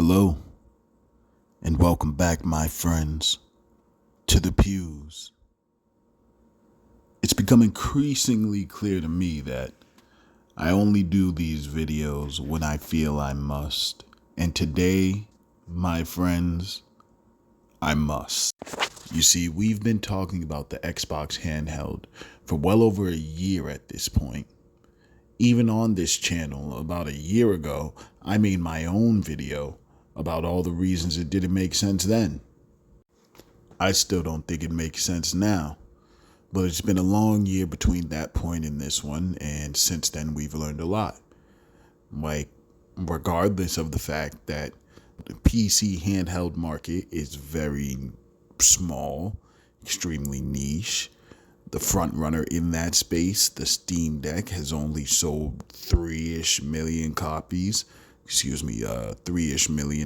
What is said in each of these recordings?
Hello, and welcome back, my friends, to the pews. It's become increasingly clear to me that I only do these videos when I feel I must. And today, my friends, I must. You see, we've been talking about the Xbox handheld for well over a year at this point. Even on this channel, about a year ago, I made my own video about all the reasons it didn't make sense then. I still don't think it makes sense now, but it's been a long year between that point and this one, and since then we've learned a lot. Regardless of the fact that the PC handheld market is very small, extremely niche, the front runner in that space, the Steam Deck, has only sold 3-ish million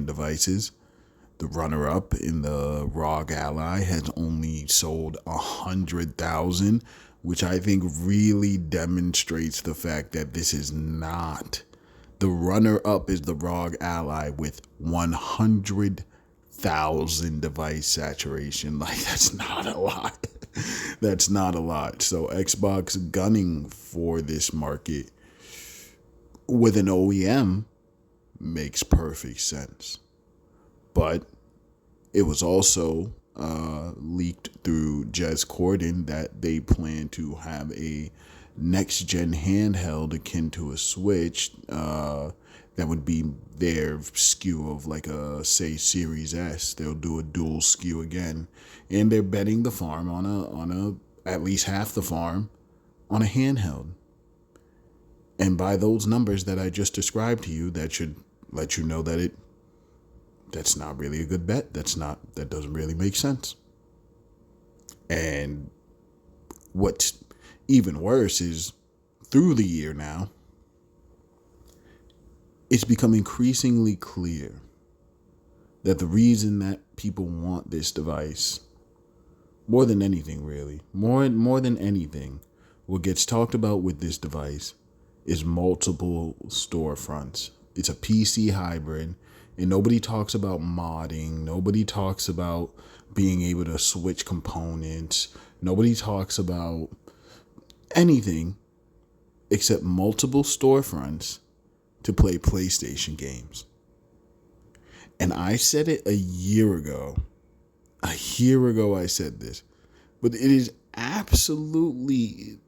devices. The runner-up in the ROG Ally has only sold 100,000, which I think really demonstrates the fact that this is not. The runner-up is the ROG Ally with 100,000 device saturation. That's not a lot. That's not a lot. So Xbox gunning for this market with an OEM makes perfect sense. But it was also leaked through Jez Corden that they plan to have a next-gen handheld akin to a Switch that would be their SKU of like a, say, Series S. They'll do a dual SKU again. And they're betting the farm on a at least half the farm on a handheld. And by those numbers that I just described to you, that should let you know that that's not really a good bet. That doesn't really make sense. And what's even worse is through the year now, it's become increasingly clear that the reason that people want this device, more than anything really, more than anything, what gets talked about with this device is multiple storefronts. It's a PC hybrid, and nobody talks about modding. Nobody talks about being able to switch components. Nobody talks about anything except multiple storefronts to play PlayStation games. And I said it a year ago. A year ago I said this. But it is absolutely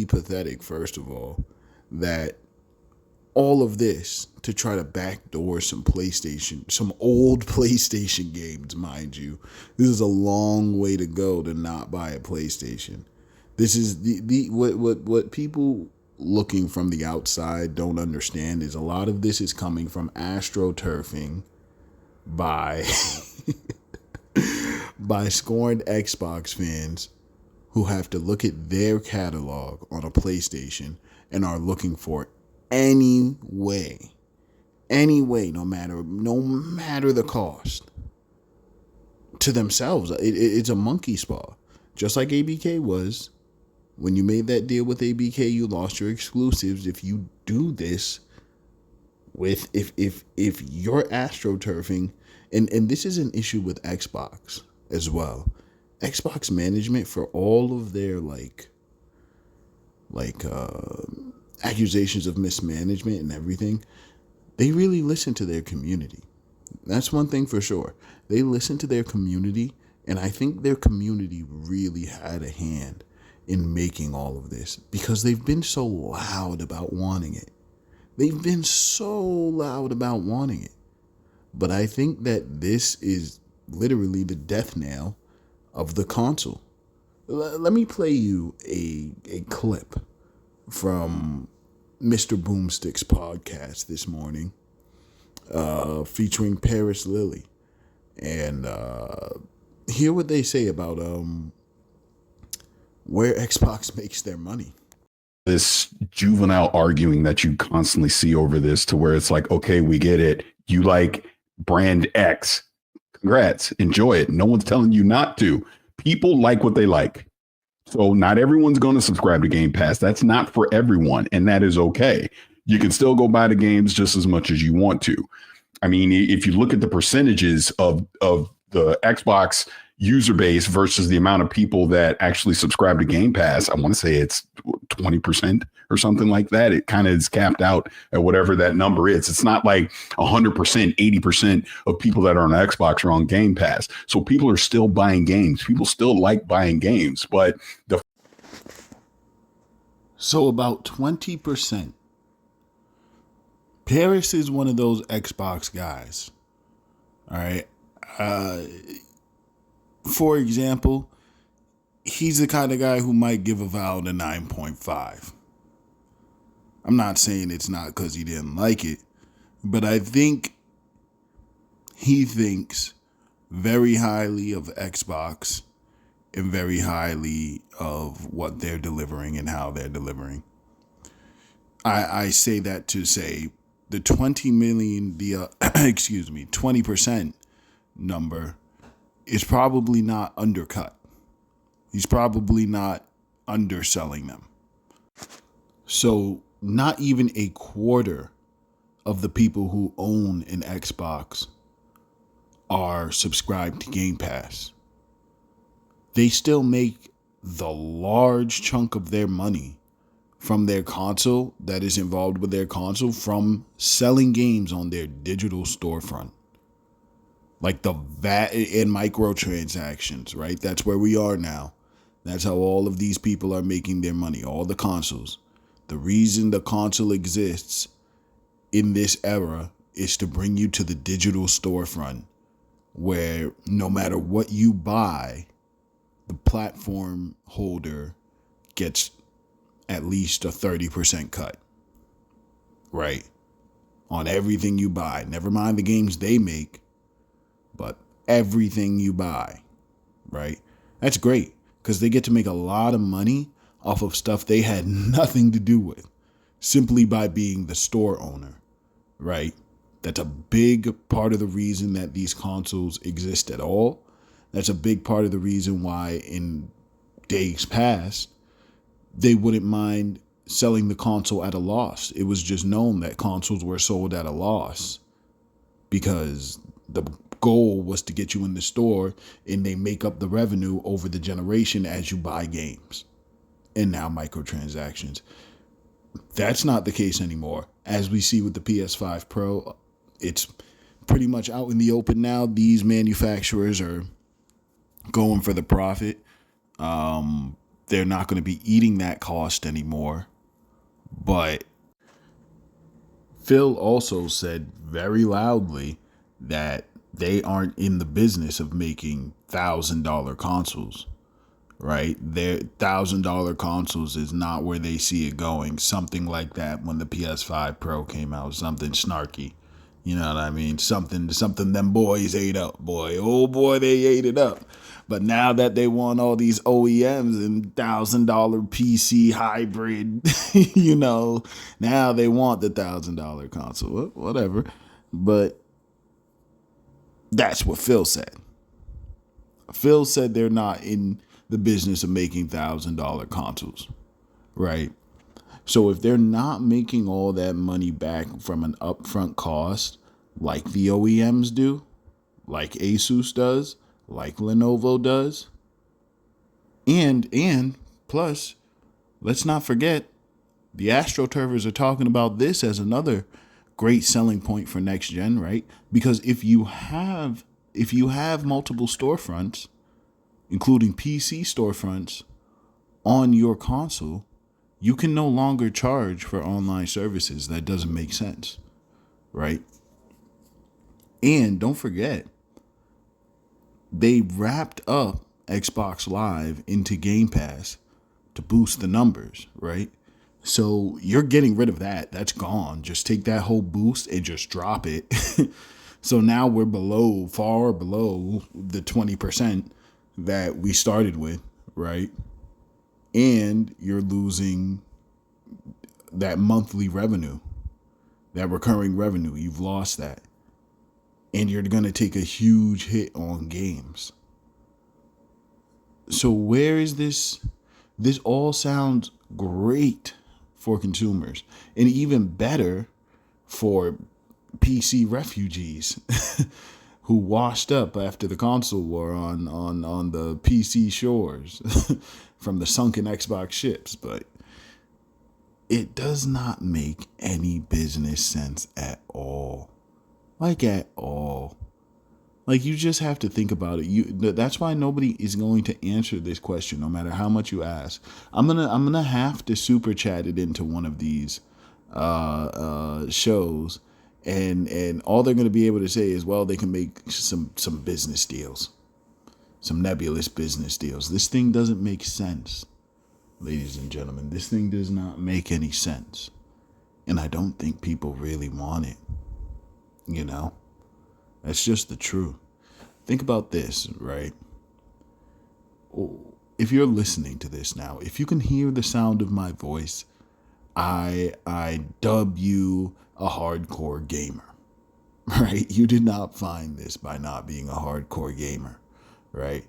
pathetic, first of all, that all of this to try to backdoor some old PlayStation games, mind you. This is a long way to go to not buy a PlayStation. This is what people looking from the outside don't understand is a lot of this is coming from Astroturfing by by scorned Xbox fans who have to look at their catalog on a PlayStation and are looking for any way, no matter the cost, to themselves. It's a monkey spa, just like ABK was. When you made that deal with ABK, you lost your exclusives. If you do this with, if you're Astroturfing, and this is an issue with Xbox as well. Xbox management, for all of their accusations of mismanagement and everything, they really listen to their community. That's one thing for sure. They listen to their community, and I think their community really had a hand in making all of this because they've been so loud about wanting it. But I think that this is literally the death knell of the console. Let me play you a clip from Mr. Boomstick's podcast this morning, featuring Paris Lily, and hear what they say about where Xbox makes their money. This juvenile arguing that you constantly see over this, to where it's like, okay, we get it. You like brand X. Congrats. Enjoy it. No one's telling you not to. People like what they like. So not everyone's going to subscribe to Game Pass. That's not for everyone, and that is okay. You can still go buy the games just as much as you want to. I mean, if you look at the percentages of the Xbox user base versus the amount of people that actually subscribe to Game Pass, I want to say it's 20% or something like that. It kind of is capped out at whatever that number is. It's not like 100%, 80% of people that are on Xbox are on Game Pass. So people are still buying games. People still like buying games, but So about 20%. Paris is one of those Xbox guys. All right. For example, he's the kind of guy who might give a Valve a 9.5. I'm not saying it's not because he didn't like it, but I think he thinks very highly of Xbox and very highly of what they're delivering and how they're delivering. I say that to say the 20 million, 20% number is probably not undercut. He's probably not underselling them. So not even a quarter of the people who own an Xbox are subscribed to Game Pass. They still make the large chunk of their money from their console that is involved with their console from selling games on their digital storefront. Like the VAT and microtransactions, right? That's where we are now. That's how all of these people are making their money, all the consoles. The reason the console exists in this era is to bring you to the digital storefront where no matter what you buy, the platform holder gets at least a 30% cut, right? On everything you buy. Never mind the games they make, but everything you buy, right? That's great because they get to make a lot of money off of stuff they had nothing to do with simply by being the store owner, right? That's a big part of the reason that these consoles exist at all. That's a big part of the reason why in days past, they wouldn't mind selling the console at a loss. It was just known that consoles were sold at a loss because the goal was to get you in the store and they make up the revenue over the generation as you buy games. And now microtransactions. That's not the case anymore. As we see with the PS5 Pro, it's pretty much out in the open now. These manufacturers are going for the profit. They're not going to be eating that cost anymore. But Phil also said very loudly that they aren't in the business of making $1,000 consoles, right? Their $1,000 consoles is not where they see it going. Something like that when the PS5 Pro came out, something snarky. You know what I mean? Something them boys ate up, boy. Oh boy, they ate it up. But now that they want all these OEMs and $1,000 PC hybrid, now they want the $1,000 console. Whatever. But that's what Phil said. Phil said they're not in the business of making $1,000 consoles, right? So if they're not making all that money back from an upfront cost like the OEMs do, like Asus does, like Lenovo does, and plus, let's not forget, the Astroturfers are talking about this as another great selling point for next gen, right? Because if you have multiple storefronts, including PC storefronts on your console, you can no longer charge for online services. That doesn't make sense, right? And don't forget, they wrapped up Xbox Live into Game Pass to boost the numbers, right? So you're getting rid of that. That's gone. Just take that whole boost and just drop it. So now we're far below the 20% that we started with, right? And you're losing that monthly revenue, that recurring revenue. You've lost that. And you're going to take a huge hit on games. So where is this? This all sounds great for consumers, and even better for PC refugees who washed up after the console war on the PC shores from the sunken Xbox ships. But it does not make any business sense at all. Like at all. Like, you just have to think about it. That's why nobody is going to answer this question, no matter how much you ask. I'm gonna have to super chat it into one of these shows, and all they're gonna be able to say is, well, they can make some business deals, some nebulous business deals. This thing doesn't make sense, ladies and gentlemen. This thing does not make any sense, and I don't think people really want it. You know. That's just the truth. Think about this, right? If you're listening to this now, if you can hear the sound of my voice, I dub you a hardcore gamer, right? You did not find this by not being a hardcore gamer, right?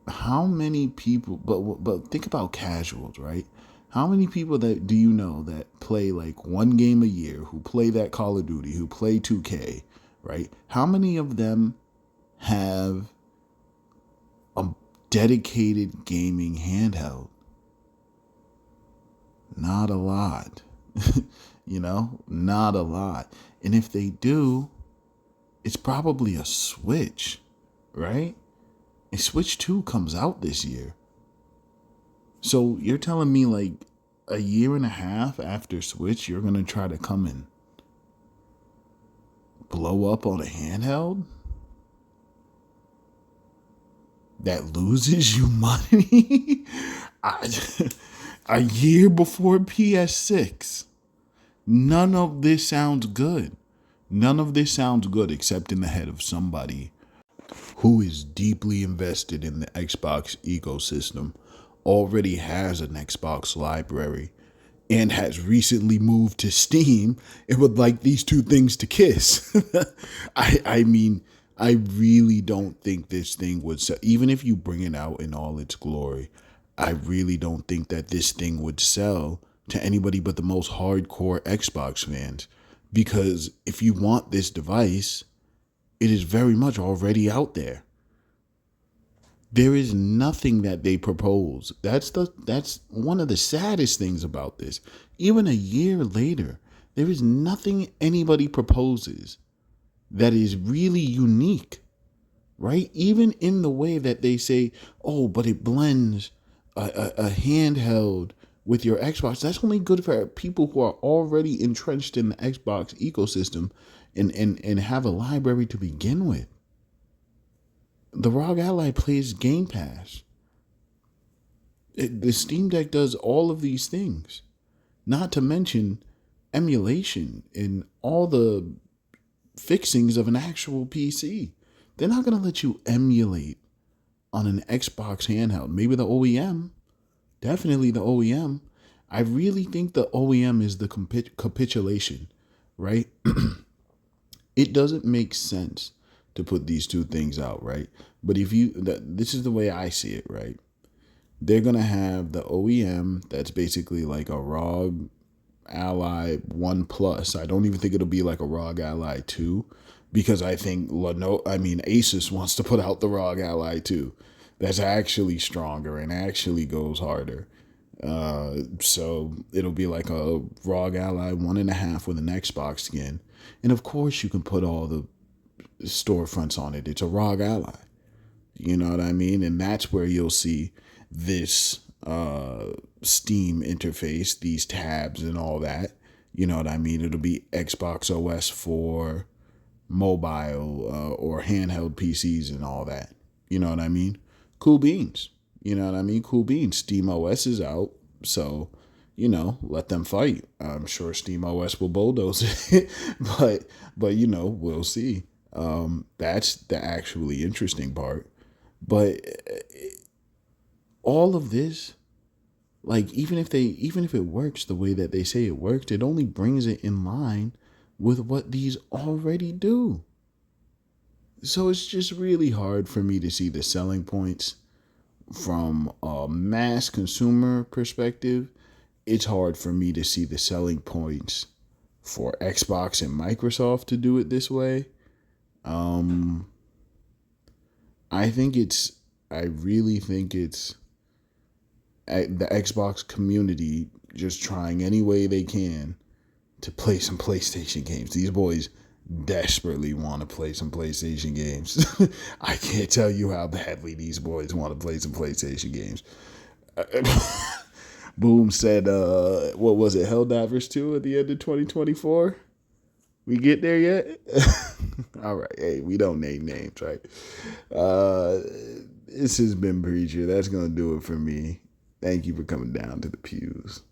How many people? But think about casuals, right? How many people that do you know that play like one game a year, who play that Call of Duty, who play 2K? Right? How many of them have a dedicated gaming handheld? Not a lot. Not a lot. And if they do, it's probably a Switch, right? And Switch 2 comes out this year. So you're telling me like a year and a half after Switch, you're going to try to come in blow up on a handheld that loses you money a year before PS6. None of this sounds good. None of this sounds good except in the head of somebody who is deeply invested in the Xbox ecosystem, already has an Xbox library, and has recently moved to Steam, and would like these two things to kiss. I mean, I really don't think this thing would sell. Even if you bring it out in all its glory, I really don't think that this thing would sell to anybody but the most hardcore Xbox fans. Because if you want this device, it is very much already out there. There is nothing that they propose. That's one of the saddest things about this. Even a year later, there is nothing anybody proposes that is really unique, right? Even in the way that they say, oh, but it blends a handheld with your Xbox. That's only good for people who are already entrenched in the Xbox ecosystem and have a library to begin with. The ROG Ally plays Game Pass. The Steam Deck does all of these things. Not to mention emulation and all the fixings of an actual PC. They're not going to let you emulate on an Xbox handheld. Maybe the OEM. Definitely the OEM. I really think the OEM is the capitulation, right? It doesn't make sense to put these two things out, right? But this is the way I see it, right? They're going to have the OEM that's basically like a ROG Ally 1 Plus. I don't even think it'll be like a ROG Ally 2, because I think Asus wants to put out the ROG Ally 2. That's actually stronger and actually goes harder. So it'll be like a ROG Ally 1.5 with an Xbox skin. And of course you can put all the storefronts on it. It's a ROG Ally. You know what I mean? And that's where you'll see this Steam interface, these tabs and all that. You know what I mean? It'll be Xbox OS for mobile or handheld PCs and all that. You know what I mean? Cool beans. You know what I mean? Cool beans. Steam OS is out. So, let them fight. I'm sure Steam OS will bulldoze it. but we'll see. That's the actually interesting part. But all of this, like, even if it works the way that they say it works, it only brings it in line with what these already do. So it's just really hard for me to see the selling points from a mass consumer perspective it's hard for me to see the selling points for Xbox and Microsoft to do it this way. I think it's, I really think it's the Xbox community just trying any way they can to play some PlayStation games. These boys desperately want to play some PlayStation games. I can't tell you how badly these boys want to play some PlayStation games. Boom said, what was it, Helldivers 2 at the end of 2024? We get there yet? All right. Hey, we don't name names, right? This has been Preacher. That's going to do it for me. Thank you for coming down to the pews.